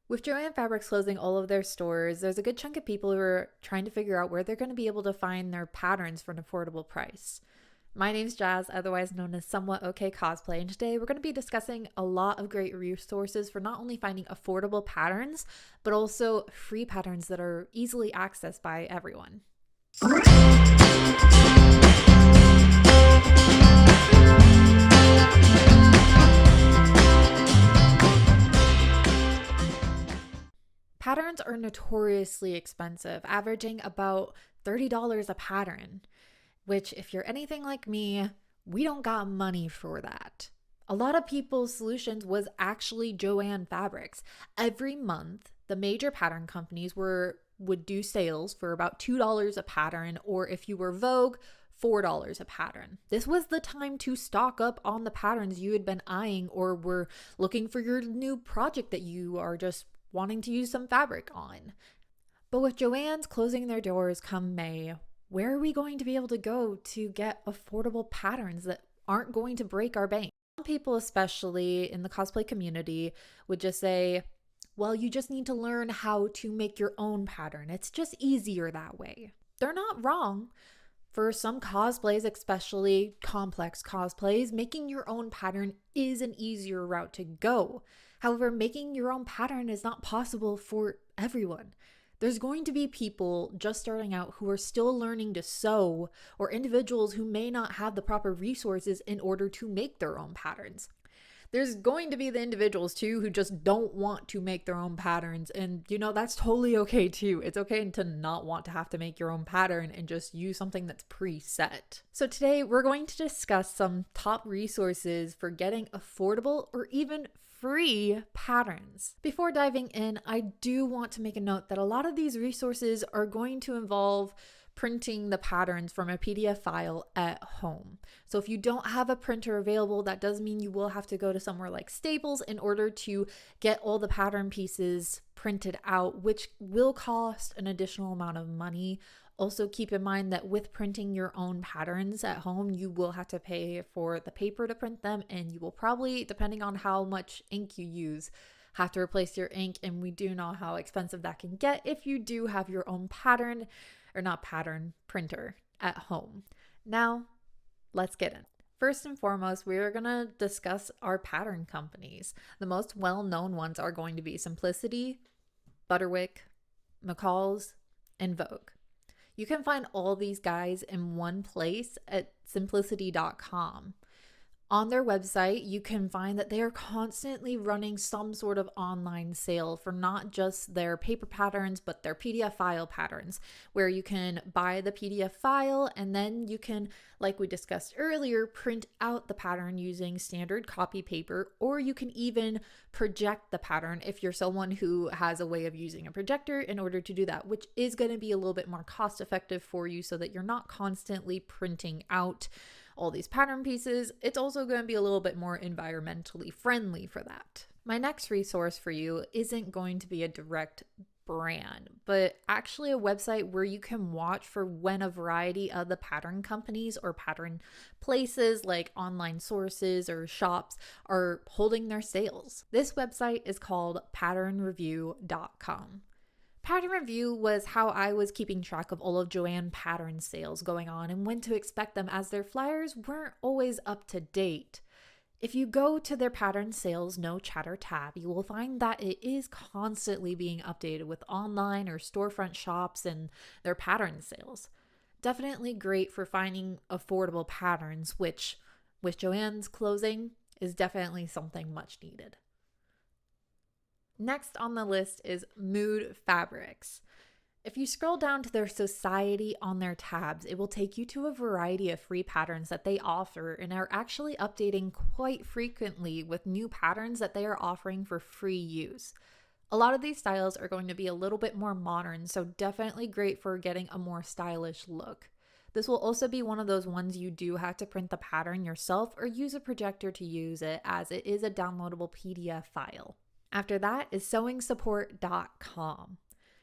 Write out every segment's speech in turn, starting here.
With Joann Fabrics closing all of their stores, there's a good chunk of people who are trying to figure out where they're going to be able to find their patterns for an affordable price. My name's Jazz, otherwise known as Somewhat Okay Cosplay, and today we're going to be discussing a lot of great resources for not only finding affordable patterns, but also free patterns that are easily accessed by everyone. Patterns are notoriously expensive, averaging about $30 a pattern, which, if you're anything like me, we don't got money for that. A lot of people's solutions was actually Joann Fabrics. Every month, the major pattern companies would do sales for about $2 a pattern, or if you were Vogue, $4 a pattern. This was the time to stock up on the patterns you had been eyeing or were looking for your new project that you are just wanting to use some fabric on. But with Joann's closing their doors come May, where are we going to be able to go to get affordable patterns that aren't going to break our bank? Some people, especially in the cosplay community, would just say, well, you just need to learn how to make your own pattern. It's just easier that way. They're not wrong. For some cosplays, especially complex cosplays, making your own pattern is an easier route to go. However, making your own pattern is not possible for everyone. There's going to be people just starting out who are still learning to sew, or individuals who may not have the proper resources in order to make their own patterns. There's going to be the individuals too who just don't want to make their own patterns, and that's totally okay too. It's okay to not want to have to make your own pattern and just use something that's preset. So today we're going to discuss some top resources for getting affordable or even free patterns. Before diving in, I do want to make a note that a lot of these resources are going to involve printing the patterns from a PDF file at home. So if you don't have a printer available, that does mean you will have to go to somewhere like Staples in order to get all the pattern pieces printed out, which will cost an additional amount of money. Also, keep in mind that with printing your own patterns at home, you will have to pay for the paper to print them, and you will probably, depending on how much ink you use, have to replace your ink, and we do know how expensive that can get if you do have your own printer at home. Now, let's get in. First and foremost, we are going to discuss our pattern companies. The most well-known ones are going to be Simplicity, Butterwick, McCall's, and Vogue. You can find all these guys in one place at simplicity.com. On their website, you can find that they are constantly running some sort of online sale for not just their paper patterns, but their PDF file patterns, where you can buy the PDF file and then you can, like we discussed earlier, print out the pattern using standard copy paper, or you can even project the pattern if you're someone who has a way of using a projector in order to do that, which is going to be a little bit more cost effective for you so that you're not constantly printing out all these pattern pieces. It's also going to be a little bit more environmentally friendly for that. My next resource for you isn't going to be a direct brand, but actually a website where you can watch for when a variety of the pattern companies or pattern places like online sources or shops are holding their sales. This website is called patternreview.com. Pattern Review was how I was keeping track of all of Joann pattern sales going on and when to expect them, as their flyers weren't always up to date. If you go to their pattern sales no chatter tab, you will find that it is constantly being updated with online or storefront shops and their pattern sales. Definitely great for finding affordable patterns, which with Joann's closing is definitely something much needed. Next on the list is Mood Fabrics. If you scroll down to their society on their tabs, it will take you to a variety of free patterns that they offer and are actually updating quite frequently with new patterns that they are offering for free use. A lot of these styles are going to be a little bit more modern, so definitely great for getting a more stylish look. This will also be one of those ones you do have to print the pattern yourself or use a projector to use it, as it is a downloadable PDF file. After that is sewingsupport.com.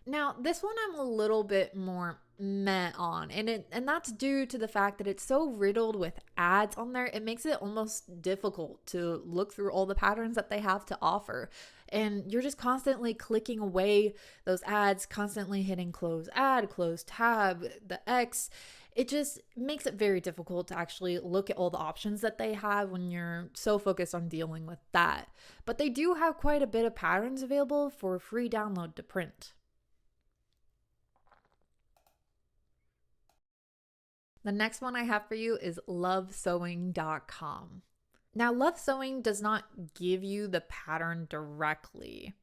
Now, this one I'm a little bit more meh on. And that's due to the fact that it's so riddled with ads on there. It makes it almost difficult to look through all the patterns that they have to offer. And you're just constantly clicking away those ads, constantly hitting close ad, close tab, the X. It just makes it very difficult to actually look at all the options that they have when you're so focused on dealing with that. But they do have quite a bit of patterns available for free download to print. The next one I have for you is lovesewing.com. Now, Love Sewing does not give you the pattern directly.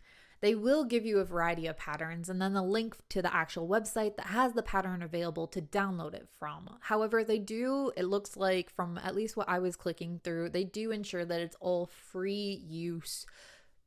They will give you a variety of patterns and then a link to the actual website that has the pattern available to download it from. However, they do, it looks like from at least what I was clicking through, they do ensure that it's all free use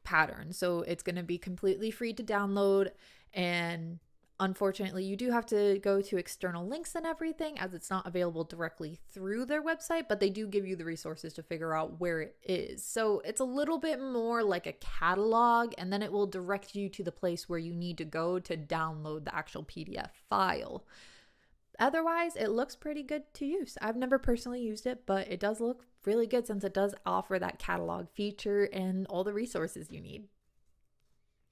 pattern. So it's going to be completely free to download, and unfortunately, you do have to go to external links and everything as it's not available directly through their website, but they do give you the resources to figure out where it is. So it's a little bit more like a catalog, and then it will direct you to the place where you need to go to download the actual PDF file. Otherwise, it looks pretty good to use. I've never personally used it, but it does look really good since it does offer that catalog feature and all the resources you need.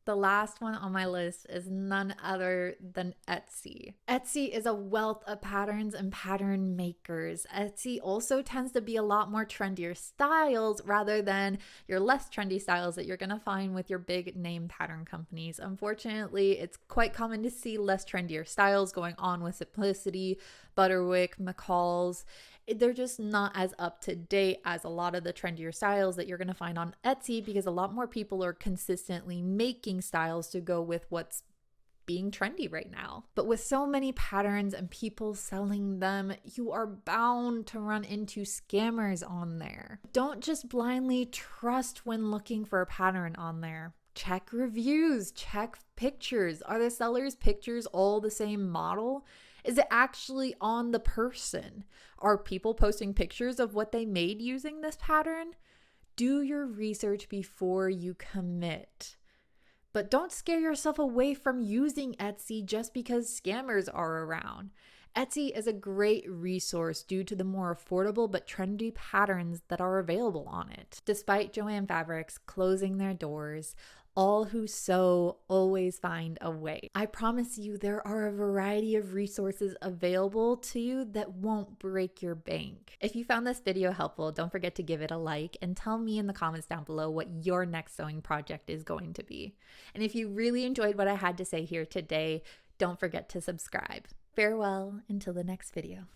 The last one on my list is none other than Etsy. Etsy is a wealth of patterns and pattern makers. Etsy also tends to be a lot more trendier styles rather than your less trendy styles that you're going to find with your big name pattern companies. Unfortunately, it's quite common to see less trendier styles going on with Simplicity, Butterwick, McCall's. They're just not as up to date as a lot of the trendier styles that you're going to find on Etsy, because a lot more people are consistently making styles to go with what's being trendy right now. But with so many patterns and people selling them, you are bound to run into scammers on there. Don't just blindly trust when looking for a pattern on there. Check reviews, check pictures. Are the seller's pictures all the same model? Is it actually on the person? Are people posting pictures of what they made using this pattern? Do your research before you commit. But don't scare yourself away from using Etsy just because scammers are around. Etsy is a great resource due to the more affordable but trendy patterns that are available on it. Despite Joann Fabrics closing their doors, all who sew always find a way. I promise you there are a variety of resources available to you that won't break your bank. If you found this video helpful, don't forget to give it a like and tell me in the comments down below what your next sewing project is going to be. And if you really enjoyed what I had to say here today, don't forget to subscribe. Farewell until the next video.